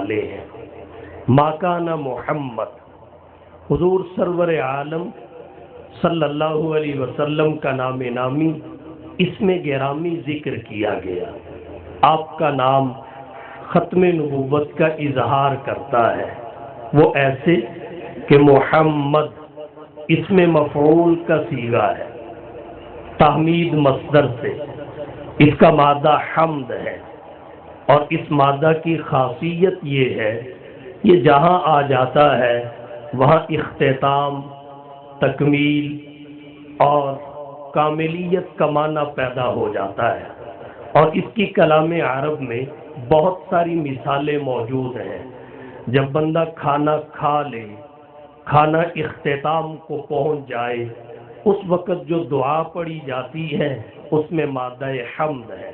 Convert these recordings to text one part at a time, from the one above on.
والے ہیں۔ ما کان محمد، حضور سرور عالم صلی اللہ علیہ وسلم کا نام نامی اسم گرامی ذکر کیا گیا۔ آپ کا نام ختم نبوت کا اظہار کرتا ہے، وہ ایسے کہ محمد اسم مفعول کا صیغہ ہے، تحمید مصدر سے، اس کا مادہ حمد ہے، اور اس مادہ کی خاصیت یہ ہے، یہ جہاں آ جاتا ہے وہاں اختتام، تکمیل اور کاملیت کا معنی پیدا ہو جاتا ہے۔ اور اس کی کلام عرب میں بہت ساری مثالیں موجود ہیں۔ جب بندہ کھانا کھا لے، کھانا اختتام کو پہنچ جائے، اس وقت جو دعا پڑھی جاتی ہے اس میں مادہ حمد ہے۔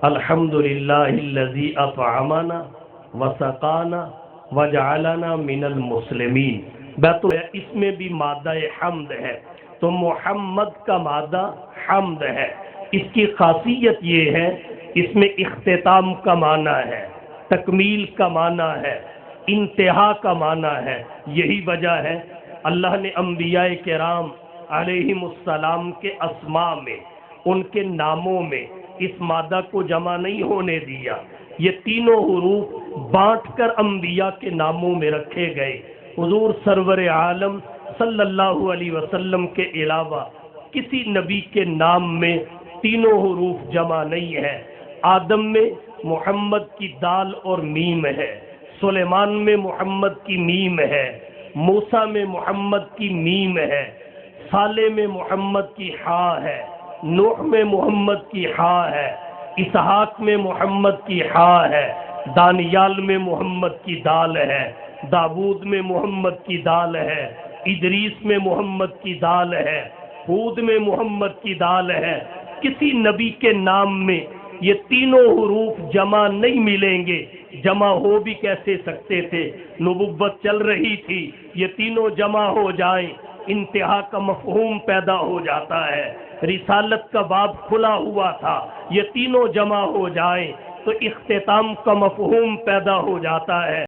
الحمدللہ الذی اطعمنا وسقانا وجعلنا من المسلمین، اس میں بھی مادہ حمد ہے۔ تو محمد کا مادہ حمد ہے۔ اس کی خاصیت یہ ہے، اس میں اختتام کا معنی ہے، تکمیل کا معنی ہے، انتہا کا معنی ہے۔ یہی وجہ ہے اللہ نے انبیاء کرام علیہم السلام کے اسماء میں، ان کے ناموں میں اس مادہ کو جمع نہیں ہونے دیا۔ یہ تینوں حروف بانٹ کر انبیاء کے ناموں میں رکھے گئے۔ حضور سرور عالم صلی اللہ علیہ وسلم کے علاوہ کسی نبی کے نام میں تینوں حروف جمع نہیں ہے۔ آدم میں محمد کی دال اور میم ہے، سلیمان میں محمد کی میم ہے، موسیٰ میں محمد کی میم ہے، صالح میں محمد کی ہاء ہے، نوح میں محمد کی ہاء ہے، اسحاق میں محمد کی ہاء ہے، دانیال میں محمد کی دال ہے، داود میں محمد کی دال ہے، ادریس میں محمد کی دال ہے، ہود میں محمد کی دال ہے۔ کسی نبی کے نام میں یہ تینوں حروف جمع نہیں ملیں گے۔ جمع ہو بھی کیسے سکتے تھے؟ نبوت چل رہی تھی، یہ تینوں جمع ہو جائیں، انتہا کا مفہوم پیدا ہو جاتا ہے۔ رسالت کا باب کھلا ہوا تھا، یہ تینوں جمع ہو جائیں تو اختتام کا مفہوم پیدا ہو جاتا ہے۔